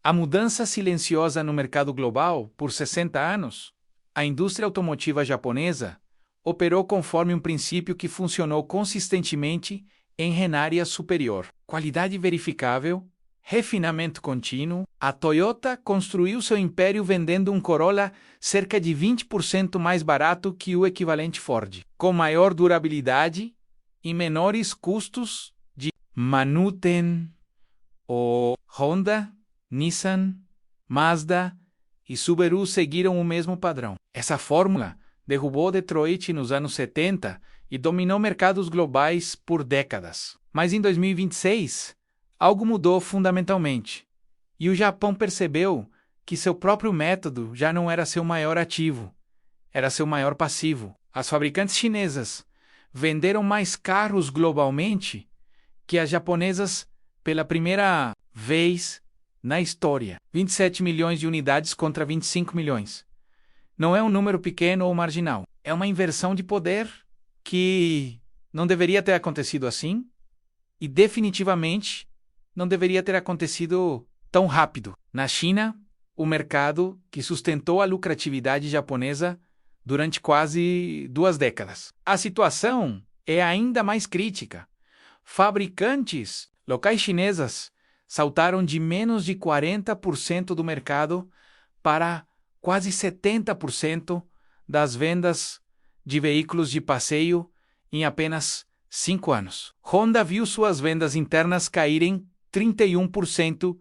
A mudança silenciosa no mercado global por 60 anos, a indústria automotiva japonesa operou conforme um princípio que funcionou consistentemente em renária superior. Qualidade verificável, refinamento contínuo. A Toyota construiu seu império vendendo um Corolla cerca de 20% mais barato que o equivalente Ford, com maior durabilidade e menores custos de manutenção. O Honda, Nissan, Mazda e Subaru seguiram o mesmo padrão. Essa fórmula derrubou Detroit nos anos 70 e dominou mercados globais por décadas. Mas em 2026, algo mudou fundamentalmente, e o Japão percebeu que seu próprio método já não era seu maior ativo, era seu maior passivo. As fabricantes chinesas venderam mais carros globalmente que as japonesas pela primeira vez na história. 27 milhões de unidades contra 25 milhões. Não é um número pequeno ou marginal. É uma inversão de poder que não deveria ter acontecido assim e definitivamente não deveria ter acontecido tão rápido. Na China, o mercado que sustentou a lucratividade japonesa durante quase 2 décadas. A situação é ainda mais crítica. Fabricantes locais chinesas saltaram de menos de 40% do mercado para quase 70% das vendas de veículos de passeio em apenas 5 anos. Honda viu suas vendas internas caírem 31%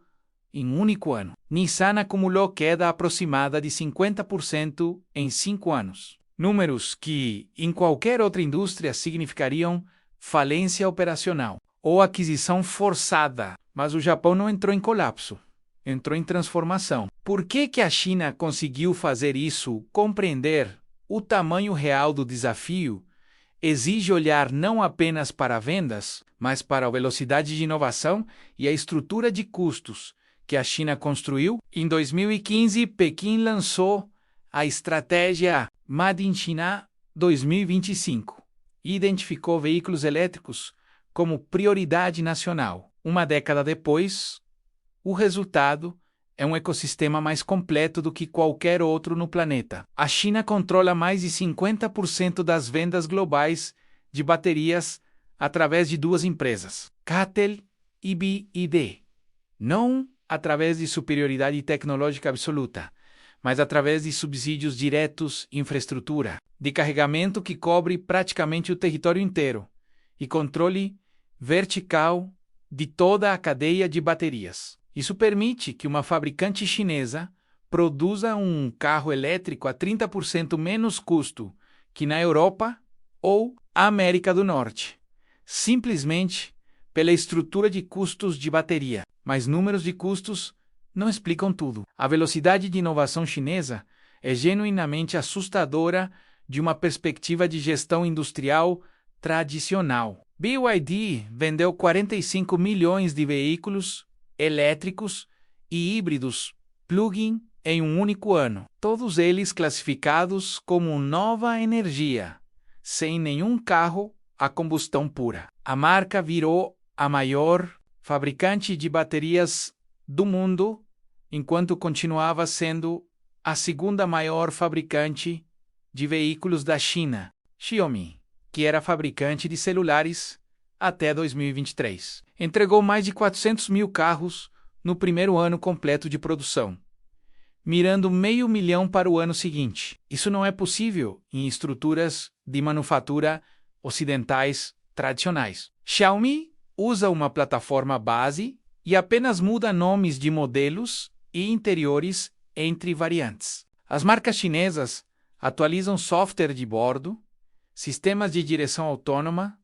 em um único ano. Nissan acumulou queda aproximada de 50% em 5 anos. Números que, em qualquer outra indústria, significariam falência operacional ou aquisição forçada. Mas o Japão não entrou em colapso, entrou em transformação. Por que a China conseguiu fazer isso? Compreender o tamanho real do desafio exige olhar não apenas para vendas, mas para a velocidade de inovação e a estrutura de custos que a China construiu. Em 2015, Pequim lançou a estratégia Made in China 2025 e identificou veículos elétricos como prioridade nacional. Uma década depois, o resultado é um ecossistema mais completo do que qualquer outro no planeta. A China controla mais de 50% das vendas globais de baterias através de 2 empresas, CATL e BYD. Não através de superioridade tecnológica absoluta, mas através de subsídios diretos, infraestrutura de carregamento que cobre praticamente o território inteiro e controle vertical de toda a cadeia de baterias. Isso permite que uma fabricante chinesa produza um carro elétrico a 30% menos custo que na Europa ou América do Norte, simplesmente pela estrutura de custos de bateria. Mas números de custos não explicam tudo. A velocidade de inovação chinesa é genuinamente assustadora de uma perspectiva de gestão industrial tradicional. BYD vendeu 45 milhões de veículos elétricos e híbridos plug-in em um único ano, todos eles classificados como nova energia, sem nenhum carro a combustão pura. A marca virou a maior fabricante de baterias do mundo, enquanto continuava sendo a segunda maior fabricante de veículos da China, Xiaomi, que era fabricante de celulares até 2023. Entregou mais de 400 mil carros no primeiro ano completo de produção, mirando 500.000 para o ano seguinte. Isso não é possível em estruturas de manufatura ocidentais tradicionais. Xiaomi usa uma plataforma base e apenas muda nomes de modelos e interiores entre variantes. As marcas chinesas atualizam software de bordo, sistemas de direção autônoma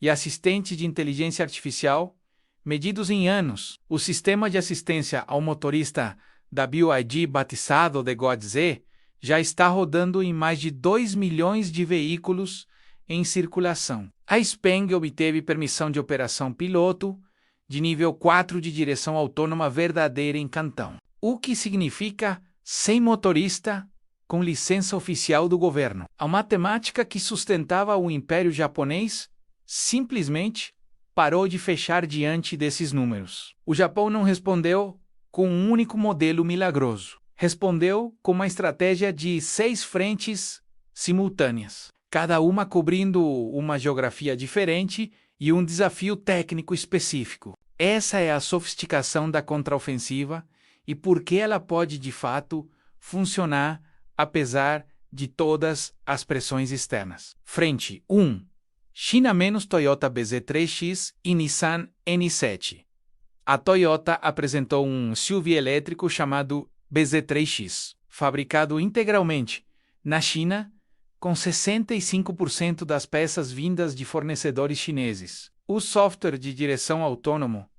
e assistentes de inteligência artificial medidos em anos. O sistema de assistência ao motorista da BYD, batizado de Godze, já está rodando em mais de 2 milhões de veículos em circulação. A Speng obteve permissão de operação piloto de nível 4 de direção autônoma verdadeira em Cantão, o que significa sem motorista com licença oficial do governo. A matemática que sustentava o Império Japonês simplesmente parou de fechar diante desses números. O Japão não respondeu com um único modelo milagroso. Respondeu com uma estratégia de 6 frentes simultâneas, cada uma cobrindo uma geografia diferente e um desafio técnico específico. Essa é a sofisticação da contraofensiva e por que ela pode, de fato, funcionar apesar de todas as pressões externas. Frente 1. China menos Toyota BZ3X e Nissan N7. A Toyota apresentou um SUV elétrico chamado BZ3X, fabricado integralmente na China, com 65% das peças vindas de fornecedores chineses. O software de direção autônomo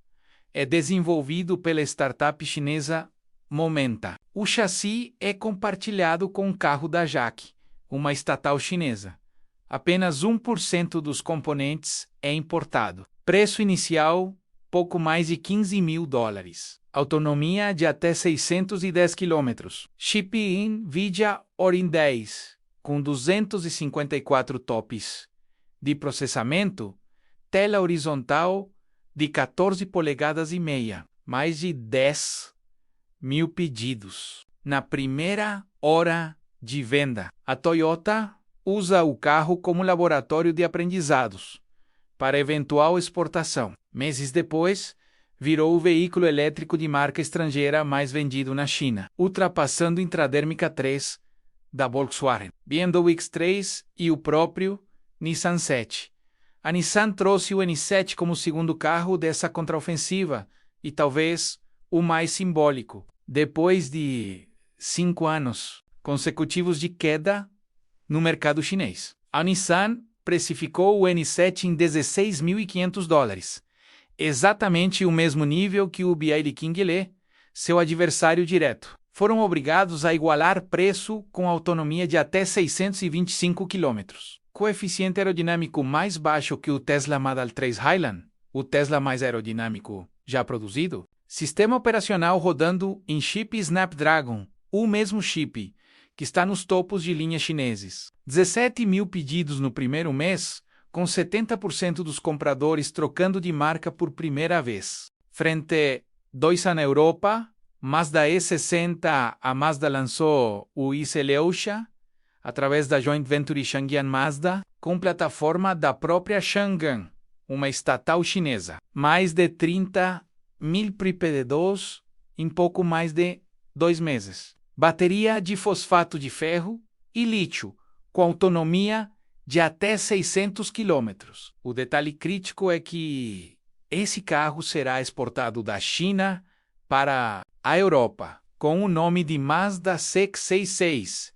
é desenvolvido pela startup chinesa Momenta. O chassi é compartilhado com o carro da JAC, uma estatal chinesa. Apenas 1% dos componentes é importado. Preço inicial, pouco mais de $15.000. Autonomia de até 610 km. Chip NVIDIA Orin 10, com 254 TOPS de processamento, tela horizontal de 14 polegadas e meia, mais de 10.000 pedidos. Na primeira hora de venda, a Toyota usa o carro como laboratório de aprendizados para eventual exportação. Meses depois, virou o veículo elétrico de marca estrangeira mais vendido na China, ultrapassando o Intradérmica 3 da Volkswagen, BMW X3 e o próprio Nissan 7. A Nissan trouxe o N7 como segundo carro dessa contraofensiva e talvez o mais simbólico, depois de 5 anos consecutivos de queda no mercado chinês. A Nissan precificou o N7 em $16.500, exatamente o mesmo nível que o BYD King Lee, seu adversário direto. Foram obrigados a igualar preço com autonomia de até 625 km. Coeficiente aerodinâmico mais baixo que o Tesla Model 3 Highland, o Tesla mais aerodinâmico já produzido. Sistema operacional rodando em chip Snapdragon, o mesmo chip que está nos topos de linha chineses. 17.000 pedidos no primeiro mês, com 70% dos compradores trocando de marca por primeira vez. Frente 2 na Europa, Mazda E60, a Mazda lançou o e-Celeusha, através da joint venture Changyang Mazda, com plataforma da própria Changan, uma estatal chinesa. Mais de 30.000 pré-pedidos em pouco mais de 2 meses. Bateria de fosfato de ferro e lítio, com autonomia de até 600 km. O detalhe crítico é que esse carro será exportado da China para a Europa, com o nome de Mazda CX-66,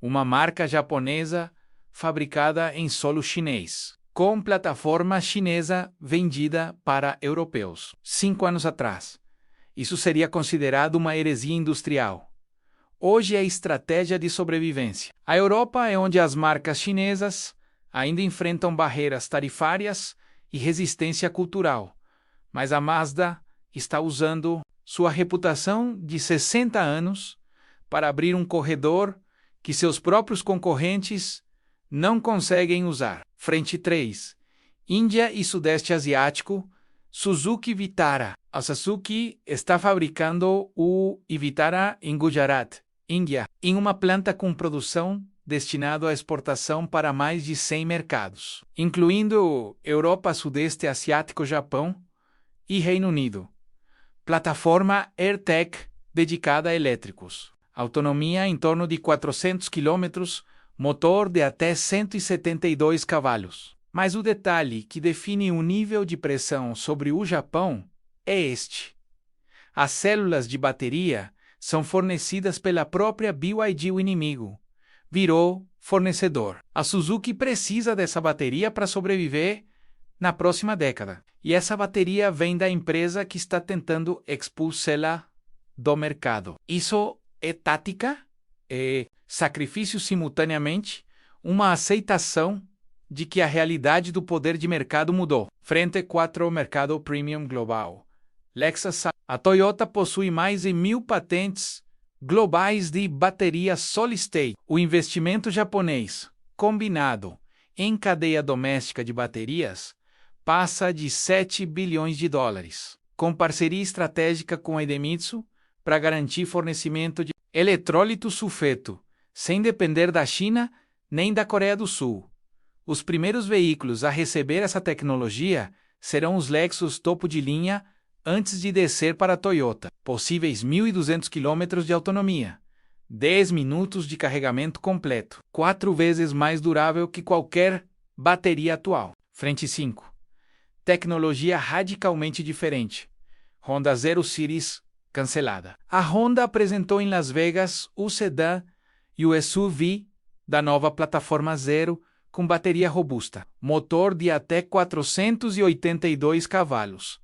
uma marca japonesa fabricada em solo chinês, com plataforma chinesa vendida para europeus. 5 anos atrás, isso seria considerado uma heresia industrial. Hoje é estratégia de sobrevivência. A Europa é onde as marcas chinesas ainda enfrentam barreiras tarifárias e resistência cultural, mas a Mazda está usando sua reputação de 60 anos para abrir um corredor que seus próprios concorrentes não conseguem usar. Frente 3. Índia e Sudeste Asiático, Suzuki Vitara. A Suzuki está fabricando o Vitara em Gujarat, Índia, em uma planta com produção destinada à exportação para mais de 100 mercados, incluindo Europa, Sudeste Asiático, Japão e Reino Unido. Plataforma AirTech dedicada a elétricos. Autonomia em torno de 400 km, motor de até 172 cavalos. Mas o detalhe que define o nível de pressão sobre o Japão é este. As células de bateria são fornecidas pela própria BYD. O inimigo virou fornecedor. A Suzuki precisa dessa bateria para sobreviver na próxima década. E essa bateria vem da empresa que está tentando expulsá-la do mercado. Isso é tática? É sacrifício simultaneamente? Uma aceitação de que a realidade do poder de mercado mudou. Frente 4 ao mercado premium global. Lexus. A Toyota possui mais de 1.000 patentes globais de bateria solid state. O investimento japonês, combinado em cadeia doméstica de baterias, passa de $7 bilhões. Com parceria estratégica com a Idemitsu, para garantir fornecimento de eletrólito sulfeto, sem depender da China nem da Coreia do Sul. Os primeiros veículos a receber essa tecnologia serão os Lexus topo de linha antes de descer para a Toyota. Possíveis 1.200 km de autonomia, 10 minutos de carregamento completo, 4 vezes mais durável que qualquer bateria atual. Frente 5. Tecnologia radicalmente diferente. Honda Zero Series cancelada. A Honda apresentou em Las Vegas o sedã e o SUV da nova plataforma Zero com bateria robusta, motor de até 482 cavalos,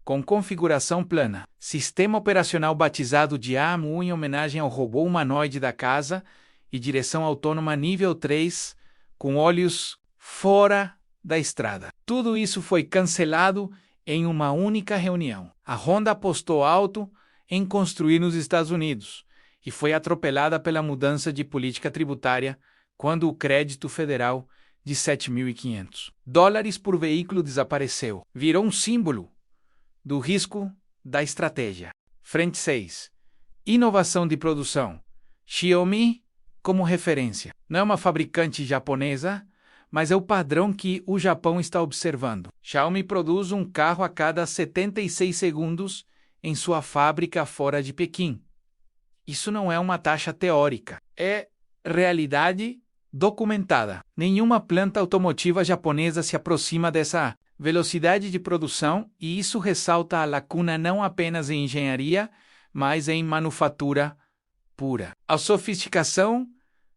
com configuração plana, sistema operacional batizado de AMU em homenagem ao robô humanoide da casa e direção autônoma nível 3, com olhos fora da estrada. Tudo isso foi cancelado em uma única reunião. A Honda apostou alto em construir nos Estados Unidos e foi atropelada pela mudança de política tributária quando o crédito federal de $7.500 por veículo desapareceu. Virou um símbolo do risco da estratégia. Frente 6. Inovação de produção. Xiaomi como referência. Não é uma fabricante japonesa, mas é o padrão que o Japão está observando. Xiaomi produz um carro a cada 76 segundos em sua fábrica fora de Pequim. Isso não é uma taxa teórica, é realidade documentada. Nenhuma planta automotiva japonesa se aproxima dessa velocidade de produção e isso ressalta a lacuna não apenas em engenharia, mas em manufatura pura. A sofisticação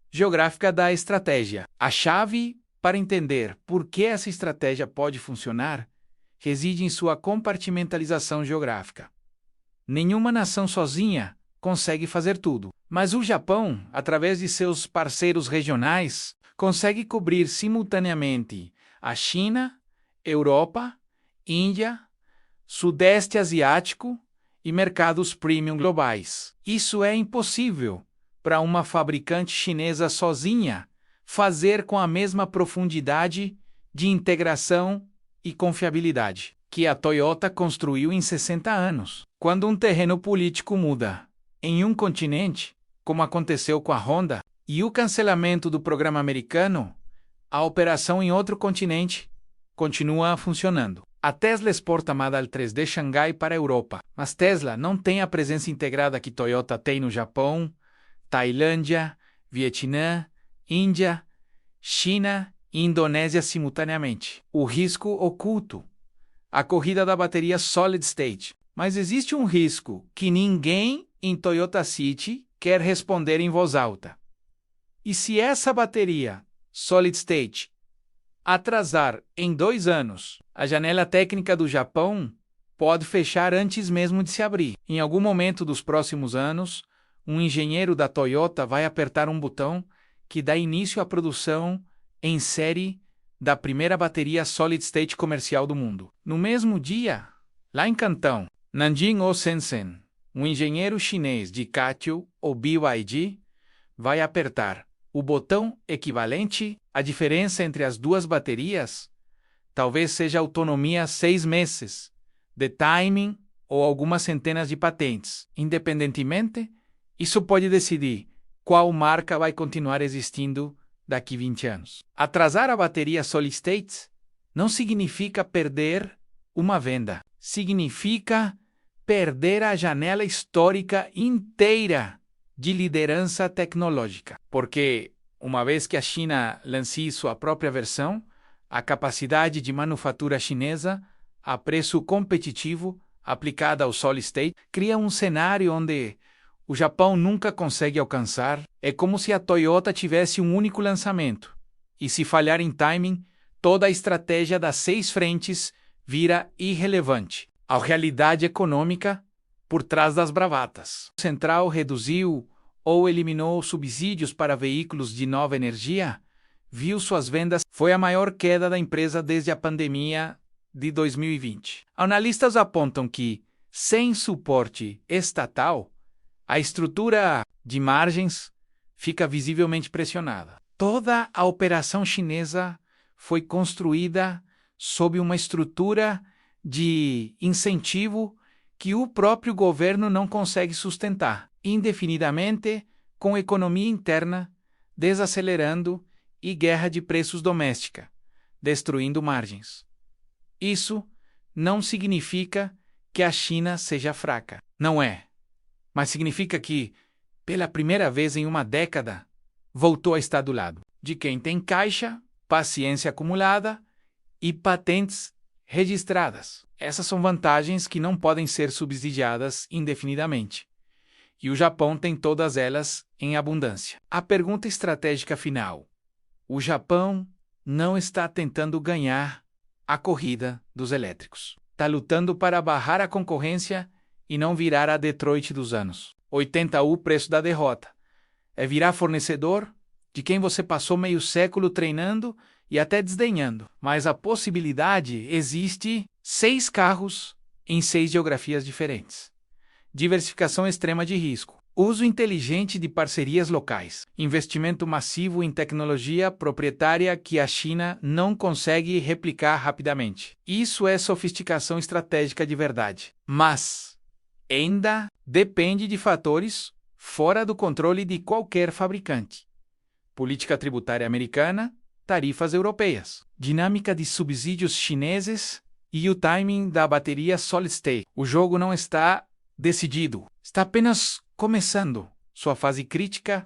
geográfica da estratégia. A chave para entender por que essa estratégia pode funcionar reside em sua compartimentalização geográfica. Nenhuma nação sozinha consegue fazer tudo, mas o Japão, através de seus parceiros regionais, consegue cobrir simultaneamente a China, Europa, Índia, Sudeste Asiático e mercados premium globais. Isso é impossível para uma fabricante chinesa sozinha fazer com a mesma profundidade de integração e confiabilidade que a Toyota construiu em 60 anos. Quando um terreno político muda em um continente, como aconteceu com a Honda, e o cancelamento do programa americano, a operação em outro continente continua funcionando. A Tesla exporta Model 3 de Xangai para a Europa, mas Tesla não tem a presença integrada que Toyota tem no Japão, Tailândia, Vietnã, Índia, China e Indonésia simultaneamente. O risco oculto. A corrida da bateria Solid State. Mas existe um risco que ninguém em Toyota City quer responder em voz alta. E se essa bateria Solid State atrasar em 2 anos, a janela técnica do Japão pode fechar antes mesmo de se abrir. Em algum momento dos próximos anos, um engenheiro da Toyota vai apertar um botão que dá início à produção em série da primeira bateria Solid State comercial do mundo. No mesmo dia, lá em Cantão, Nanjing ou Shenzhen, um engenheiro chinês de CATL ou BYD vai apertar o botão equivalente. A diferença entre as duas baterias talvez seja autonomia 6 meses, de timing ou algumas centenas de patentes. Independentemente, isso pode decidir qual marca vai continuar existindo daqui 20 anos. Atrasar a bateria Solid State não significa perder uma venda. Significa perder a janela histórica inteira de liderança tecnológica. Porque, uma vez que a China lance sua própria versão, a capacidade de manufatura chinesa, a preço competitivo, aplicada ao Solid State, cria um cenário onde o Japão nunca consegue alcançar. É como se a Toyota tivesse um único lançamento. E se falhar em timing, toda a estratégia das 6 frentes vira irrelevante. A realidade econômica por trás das bravatas. O Central reduziu ou eliminou subsídios para veículos de nova energia, viu suas vendas. Foi a maior queda da empresa desde a pandemia de 2020. Analistas apontam que, sem suporte estatal, a estrutura de margens fica visivelmente pressionada. Toda a operação chinesa foi construída sob uma estrutura de incentivo que o próprio governo não consegue sustentar indefinidamente, com economia interna desacelerando e guerra de preços doméstica, destruindo margens. Isso não significa que a China seja fraca. Não é. Mas significa que, pela primeira vez em uma década, voltou a estar do lado de quem tem caixa, paciência acumulada e patentes registradas. Essas são vantagens que não podem ser subsidiadas indefinidamente. E o Japão tem todas elas em abundância. A pergunta estratégica final: o Japão não está tentando ganhar a corrida dos elétricos. Está lutando para barrar a concorrência e não virar a Detroit dos anos 80. O preço da derrota é virar fornecedor de quem você passou meio século treinando e até desdenhando. Mas a possibilidade existe: 6 carros em 6 geografias diferentes. Diversificação extrema de risco. Uso inteligente de parcerias locais. Investimento massivo em tecnologia proprietária que a China não consegue replicar rapidamente. Isso é sofisticação estratégica de verdade. Mas ainda depende de fatores fora do controle de qualquer fabricante. Política tributária americana, tarifas europeias, dinâmica de subsídios chineses e o timing da bateria solid state. O jogo não está decidido. Está apenas começando sua fase crítica